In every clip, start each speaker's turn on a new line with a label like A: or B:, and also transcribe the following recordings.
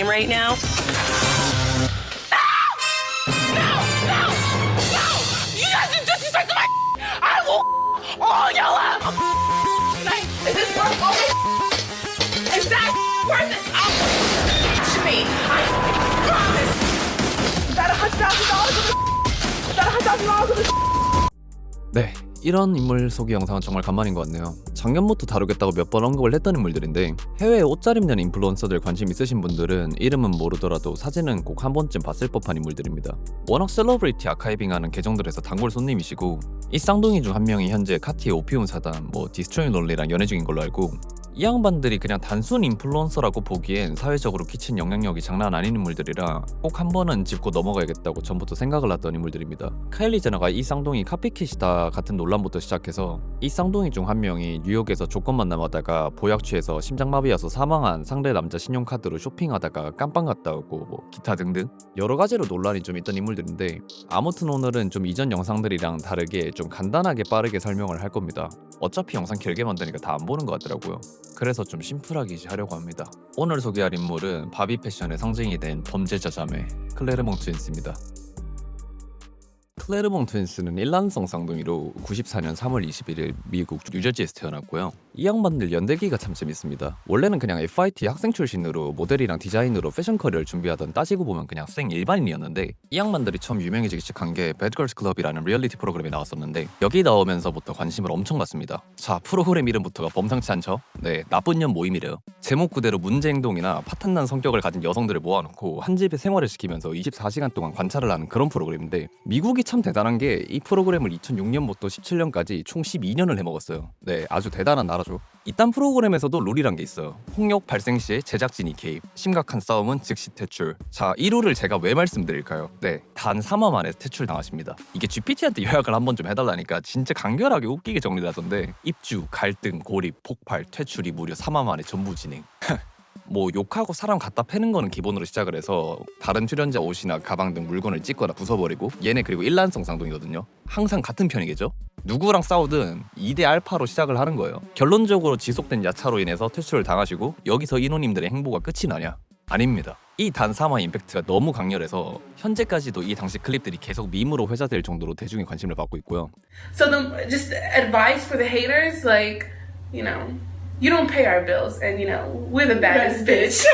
A: right now.
B: You guys are disrespecting my I will all y'all up tonight. Is this worth all this? Is that worth it? To me, I promise. Is that $100,000 Is that $100,000
C: 네, 이런 인물 소개 영상은 정말 간만인 것 같네요. 작년부터 다루겠다고 몇 번 언급을 했던 인물들인데 해외에 옷 잘 입는 인플루언서들 관심 있으신 분들은 이름은 모르더라도 사진은 꼭 한 번쯤 봤을 법한 인물들입니다. 워낙 셀러브리티 아카이빙하는 계정들에서 단골 손님이시고 이 쌍둥이 중 한 명이 현재 카티의 오피움 사단 디스트로잉 롤리랑 연애 중인 걸로 알고 이 양반들이 그냥 단순 인플루언서라고 보기엔 사회적으로 끼친 영향력이 장난 아닌 인물들이라 꼭 한 번은 짚고 넘어가야겠다고 전부터 생각을 했던 인물들입니다. 카일리 제너가 이 쌍둥이 카피캣이다 같은 논란부터 시작해서 이 쌍둥이 중 한 명이 뉴욕에서 조건 만남하다가 보약 취해서 심장마비 와서 사망한 상대 남자 신용카드로 쇼핑하다가 깜빵 갔다 오고 기타 등등 여러 가지로 논란이 좀 있던 인물들인데 아무튼 오늘은 좀 이전 영상들이랑 다르게 좀 간단하게 빠르게 설명을 할 겁니다. 어차피 영상 길게 만드니까 다 안 보는 것 같더라고요. 그래서 좀 심플하게 하려고 합니다. 오늘 소개할 인물은 바비 패션의 상징이 된 범죄자 자매 클레르몽 트윈스입니다. 클레르몽 트윈스는 일란성 쌍둥이로 94년 3월 21일 미국 뉴저지에서 태어났고요. 이 양반들 연대기가 참 재밌습니다. 원래는 그냥 FIT 학생 출신으로 모델이랑 디자인으로 패션 커리어를 준비하던 따지고 보면 그냥 생 일반인이었는데 이 양반들이 처음 유명해지기 시작한 게 배드걸스 클럽이라는 리얼리티 프로그램에 나왔었는데 여기 나오면서부터 관심을 엄청 받습니다. 자, 프로그램 이름부터가 범상치 않죠? 네, 나쁜 년 모임이래요. 제목 그대로 문제 행동이나 파탄난 성격을 가진 여성들을 모아놓고 한 집에 생활을 시키면서 24시간 동안 관찰을 하는 그런 프로그램인데 미국이 참 대단한 게 이 프로그램을 2006년부터 17년까지 총 12년을 해먹었어요. 네, 아주 대단한 나라죠. 이딴 프로그램에서도 룰이란 게 있어요. 폭력 발생 시에 제작진이 개입, 심각한 싸움은 즉시 퇴출. 자, 이 룰을 제가 왜 말씀드릴까요? 네, 단 3화 만에 퇴출당하십니다. 이게 GPT한테 요약을 한번 좀 해달라니까 진짜 간결하게 웃기게 정리하던데 입주, 갈등, 고립, 폭발, 퇴출이 무려 3화 만에 전부 진행. 뭐 욕하고 사람 갖다 패는 거는 기본으로 시작을 해서 다른 출연자 옷이나 가방 등 물건을 찢거나 부숴버리고 얘네 그리고 일란성 쌍둥이거든요. 항상 같은 편이겠죠? 누구랑 싸우든 2대 알파로 시작을 하는 거예요. 결론적으로 지속된 야차로 인해서 퇴출을 당하시고 여기서 인호님들의 행보가 끝이 나냐? 아닙니다. 이 단 3화 임팩트가 너무 강렬해서 현재까지도 이 당시 클립들이 계속 밈으로 회자될 정도로 대중의 관심을 받고 있고요.
B: So the just advice for the haters, like, you don't pay our bills, and we're the baddest bitch.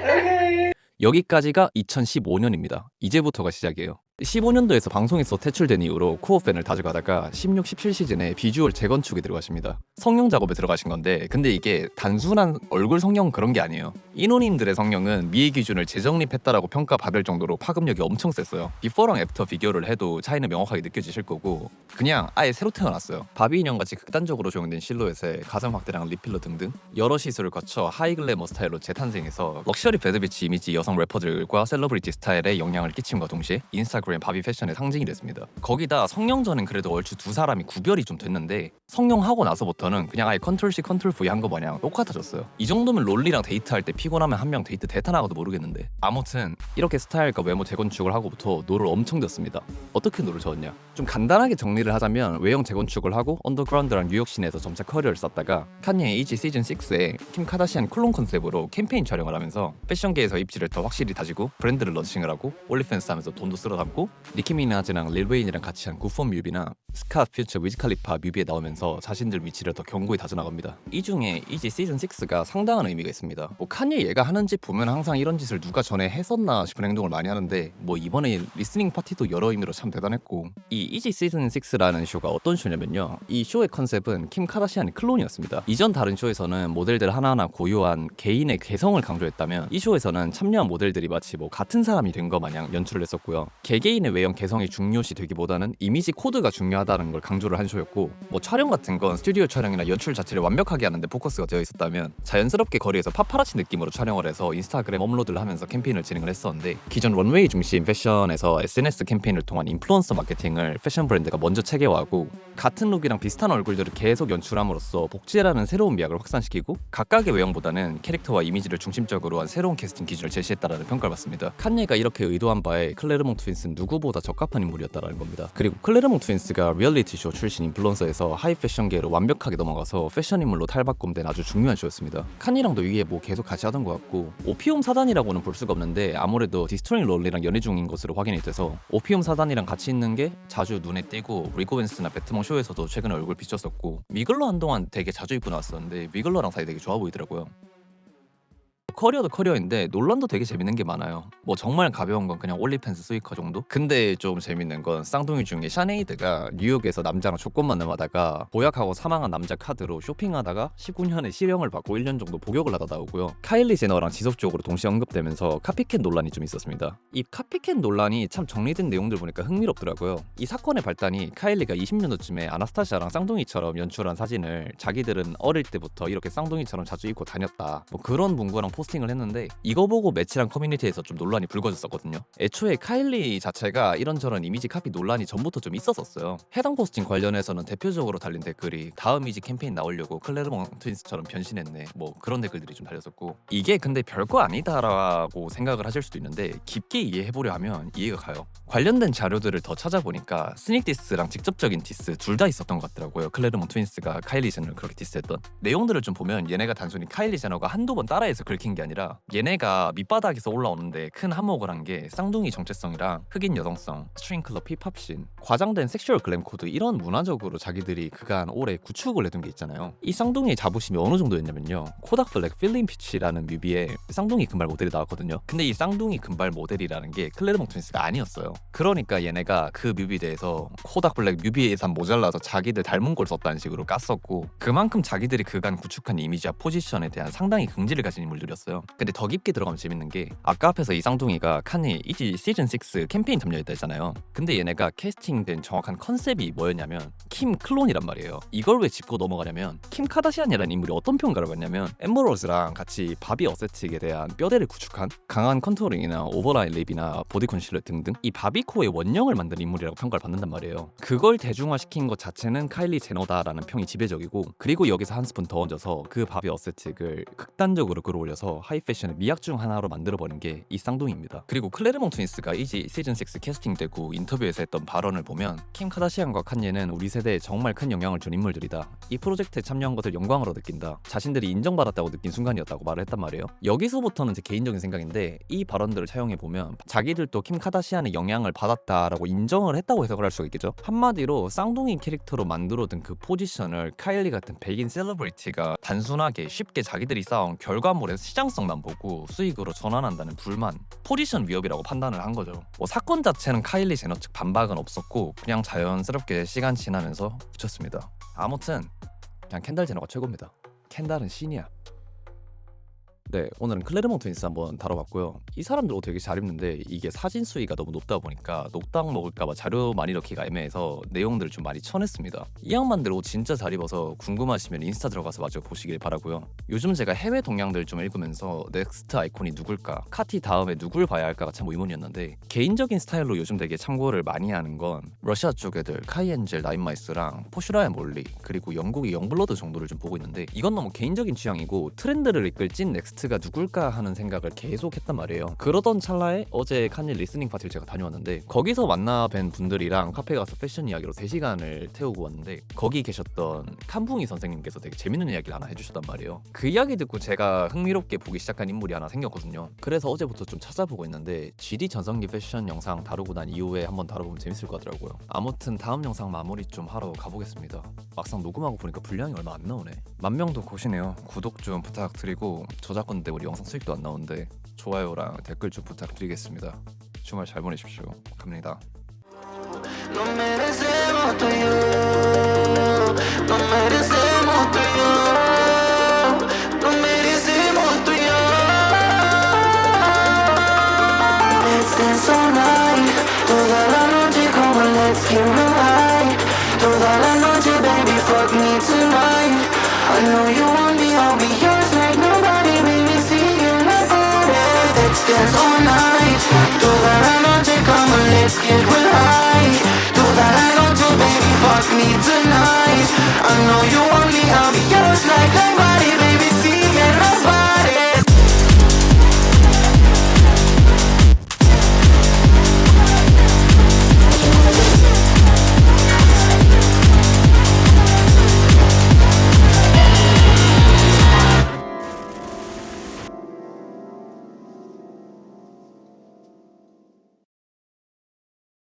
B: Okay.
C: 여기까지가 2015년입니다. 이제부터가 시작이에요. 15년도에서 방송에서 퇴출된 이후로 코어 팬을 다져가다가 16, 17 시즌에 비주얼 재건축에 들어가십니다. 성형 작업에 들어가신 건데 근데 이게 단순한 얼굴 성형 그런 게 아니에요. 인호님들의 성형은 미의 기준을 재정립했다라고 평가받을 정도로 파급력이 엄청 셌어요. 비포랑 애프터 비교를 해도 차이는 명확하게 느껴지실 거고 그냥 아예 새로 태어났어요. 바비 인형같이 극단적으로 조형된 실루엣에 가슴 확대랑 립필러 등등 여러 시술을 거쳐 하이 글래머 스타일로 재탄생해서 럭셔리 배드비치 이미지 여성 래퍼들과 셀러브리티 스타일에 영향을 끼침과 동시에 인스타그램 바비 패션의 상징이 됐습니다. 거기다 성형 전엔 그래도 얼추 두 사람이 구별이 좀 됐는데 성형하고 나서부터는 그냥 아예 컨트롤 C 컨트롤 V 한 거 마냥 똑같아졌어요. 이 정도면 롤리랑 데이트할 때 피곤하면 한 명 데이트 대타나가도 모르겠는데 아무튼 이렇게 스타일과 외모 재건축을 하고부터 노를 엄청 졌습니다. 어떻게 노를 저었냐? 좀 간단하게 정리를 하자면 외형 재건축을 하고 언더그라운드랑 뉴욕 시내에서 점차 커리어를 쌓다가 칸예의 이지 시즌 6에 킴 카다시안 클론 컨셉으로 캠페인 촬영을 하면서 패션계에서 입지를 더 확실히 다지고 브랜드를 런칭을 하고 올리팬스 하면서 돈도 쓸어 담고 니키 미나즈랑 릴 웨인이랑 같이 한 굿폼 뮤비나 스카 퓨처 위즈 칼리파 뮤비에 나오면서 자신들 위치를 더 견고히 다져나갑니다. 이 중에 이지 시즌 6가 상당한 의미가 있습니다. 뭐 칸예 얘가 하는 짓 보면 항상 이런 짓을 누가 전에 했었나 싶은 행동을 많이 하는데 뭐 이번에 리스닝 파티도 여러 의미로 참 대단했고 이 이지 시즌 6라는 쇼가 어떤 쇼냐면요. 이 쇼의 컨셉은 킴 카다시안의 클론이었습니다. 이전 다른 쇼에서는 모델들 하나하나 고유한 개인의 개성을 강조했다면 이 쇼에서는 참여한 모델들이 마치 뭐 같은 사람이 된 거 마냥 연출을 했었고요. 개개인의 외형 개성이 중요시 되기보다는 이미지 코드가 중요하다는 걸 강조를 한 쇼였고 뭐 촬영 같은 건 스튜디오 촬영이나 연출 자체를 완벽하게 하는데 포커스가 되어 있었다면 자연스럽게 거리에서 파파라치 느낌으로 촬영을 해서 인스타그램 업로드를 하면서 캠페인을 진행을 했었는데 기존 런웨이 중심 패션에서 SNS 캠페인을 통한 인플루언서 마케팅을 패션 브랜드가 먼저 체계화하고 같은 룩이랑 비슷한 얼굴들을 계속 연출함으로써 복제라는 새로운 미학을 확산시키고 각각의 외형보다는 캐릭터와 이미지를 중심적으로 한 새로운 캐스팅 기준을 제시했다라는 평가를 받습니다. 칸예가 이렇게 의도한 바에 클레르몽 트윈스는 누구보다 적합한 인물이었다라는 겁니다. 그리고 클레르몽 트윈스가 리얼리티 쇼 출신 인플루언서에서 하이 패션계로 완벽하게 넘어가서 패션 인물로 탈바꿈된 아주 중요한 쇼였습니다. 칸이랑도 위에 뭐 계속 같이 하던 것 같고, 오피움 사단이라고는 볼 수가 없는데 아무래도 디스트로잉 롤리랑 연애 중인 것으로 확인이 돼서 오피움 사단이랑 같이 있는 게 자주 눈에 띄고, 리고벤스나 배트몽 쇼에서도 최근에 얼굴 비쳤었고, 위글러 한동안 되게 자주 입고 나왔었는데 위글러랑 사이 되게 좋아 보이더라고요. 커리어도 커리어인데 논란도 되게 재밌는 게 많아요. 뭐 정말 가벼운 건 그냥 올리팬스 스위커 정도? 근데 좀 재밌는 건 쌍둥이 중에 샤네이드가 뉴욕에서 남자랑 조건 만남하다가 보약하고 사망한 남자 카드로 쇼핑하다가 19년에 실형을 받고 1년 정도 복역을 하다 나오고요. 카일리 제너랑 지속적으로 동시에 언급되면서 카피캣 논란이 좀 있었습니다. 이 카피캣 논란이 참 정리된 내용들 보니까 흥미롭더라고요. 이 사건의 발단이 카일리가 20년도쯤에 아나스타샤랑 쌍둥이처럼 연출한 사진을 자기들은 어릴 때부터 이렇게 쌍둥이처럼 자주 입고 다녔다, 뭐 그런 문구랑 포스팅을 했는데, 이거 보고 매치랑 커뮤니티에서 좀 논란이 불거졌었거든요. 애초에 카일리 자체가 이런저런 이미지 카피 논란이 전부터 좀 있었었어요. 해당 포스팅 관련해서는 대표적으로 달린 댓글이 다음 이지 캠페인 나오려고 클레르몽 트윈스처럼 변신했네, 뭐 그런 댓글들이 좀 달렸었고, 이게 근데 별거 아니다라고 생각을 하실 수도 있는데 깊게 이해해보려 하면 이해가 가요. 관련된 자료들을 더 찾아보니까 스닉 디스랑 직접적인 디스 둘 다 있었던 것 같더라고요. 클레르몽 트윈스가 카일리 제너를 그렇게 디스했던 내용들을 좀 보면, 얘네가 단순히 카일리 제너가 한두 번 따라해서 긁힌 게 아니라 얘네가 밑바닥에서 올라오는데 큰 한몫을 한 게 쌍둥이 정체성이랑 흑인 여성성, 스트링클럽 힙합씬, 과장된 섹슈얼 글램 코드, 이런 문화적으로 자기들이 그간 오래 구축을 해둔 게 있잖아요. 이 쌍둥이의 자부심이 어느 정도였냐면요, 코닥 블랙 필링 피치라는 뮤비에 쌍둥이 금발 모델이 나왔거든요. 근데 이 쌍둥이 금발 모델이라는 게 클레르몽 트윈스가 아니었어요. 그러니까 얘네가 그 뮤비대에서 코닥 블랙 뮤비 예산 모자라서 자기들 닮은 걸 썼다는 식으로 깠었고, 그만큼 자기들이 그간 구축한 이미지와 포지션에 대한 상당히 긍지를 가진 인물들이었어요. 근데 더 깊게 들어가면 재밌는 게, 아까 앞에서 이 쌍둥이가 칸이 이지 시즌 6 캠페인 참여했다 했잖아요. 근데 얘네가 캐스팅된 정확한 컨셉이 뭐였냐면 킴 클론이란 말이에요. 이걸 왜 짚고 넘어가냐면, 킴 카다시안이라는 인물이 어떤 평가를 받냐면, 엠버 로즈랑 같이 바비 어세틱에 대한 뼈대를 구축한 강한 컨투어링이나 오버라인 립이나 보디 컨실러 등등 이 바비코의 원형을 만든 인물이라고 평가를 받는단 말이에요. 그걸 대중화시킨 것 자체는 카일리 제너다라는 평이 지배적이고, 그리고 여기서 한 스푼 더 얹어서 그 바비 어세틱을 극단적으로 끌어올려서 하이패션의 미학 중 하나로 만들어버린 게 이 쌍둥이입니다. 그리고 클레르몽 트윈스가 이지 시즌 6 캐스팅되고 인터뷰에서 했던 발언을 보면, 킴 카다시안과 칸예는 우리 세대에 정말 큰 영향을 준 인물들이다, 이 프로젝트에 참여한 것을 영광으로 느낀다, 자신들이 인정받았다고 느낀 순간이었다고 말을 했단 말이에요. 여기서부터는 제 개인적인 생각인데, 이 발언들을 차용해보면 자기들도 킴 카다시안의 영향을 받았다라고 인정을 했다고 해석을 할 수가 있겠죠. 한마디로 쌍둥이 캐릭터로 만들어둔 그 포지션을 카일리 같은 백인 셀러브리티가 단순하게 쉽게 자기들이 쌓아온 결과물의 시장성만 보고 수익으로 전환한다는 불만, 포지션 위협이라고 판단을 한 거죠. 뭐 사건 자체는 카일리 제너 측 반박은 없었고 그냥 자연스럽게 시간 지나면서 붙였습니다. 아무튼 그냥 켄달 제너가 최고입니다. 켄달은 신이야. 네, 오늘은 클레르몽 트윈스 한번 다뤄봤고요. 이 사람들 옷 되게 잘 입는데 이게 사진 수위가 너무 높다 보니까 녹당 먹을까봐 자료 많이 넣기가 애매해서 내용들을 좀 많이 쳐냈습니다. 이 양반들 옷 진짜 잘 입어서 궁금하시면 인스타 들어가서 마저 보시길 바라고요. 요즘 제가 해외 동향들 좀 읽으면서 넥스트 아이콘이 누굴까, 카티 다음에 누굴 봐야 할까가 참 의문이었는데, 개인적인 스타일로 요즘 되게 참고를 많이 하는 건 러시아 쪽 애들 카이엔젤, 나인마이스랑 포슈라의 몰리, 그리고 영국의 영블러드 정도를 좀 보고 있는데, 이건 너무 개인적인 취향이고 트렌드를 이끌 찐 넥스트가 누굴까 하는 생각을 계속 했단 말이에요. 그러던 찰나에 어제 칸예 리스닝 파티를 제가 다녀왔는데, 거기서 만나 뵌 분들이랑 카페 가서 패션 이야기로 3시간을 태우고 왔는데, 거기 계셨던 칸붕이 선생님께서 되게 재밌는 이야기를 하나 해주셨단 말이에요. 그 이야기 듣고 제가 흥미롭게 보기 시작한 인물이 하나 생겼거든요. 그래서 어제부터 좀 찾아보고 있는데, GD 전성기 패션 영상 다루고 난 이후에 한번 다뤄보면 재밌을 것 같더라고요. 아무튼 다음 영상 마무리 좀 하러 가보겠습니다. 막상 녹음하고 보니까 분량이 얼마 안 나오네. 10,000도 고시네요. 구독 좀 부탁드리고, 저작권 때문에 우리 영상 수익도 안 나오는데 좋아요랑 댓글 좀 부탁드리겠습니다. 주말 잘 보내십시오. 갑니다.
A: No merecemos tú y yo, no merecemos tú y yo, no merecemos tú y yo. Let's dance all night, toda la noche como let's get real high. Toda la noche baby fuck me tonight. I know you want me, I'll be yours like nobody, baby see you like that. Let's dance all night, toda la noche como let's get real high. Toda la noche baby fuck me tonight. I know you want me, I'll be yours like nobody.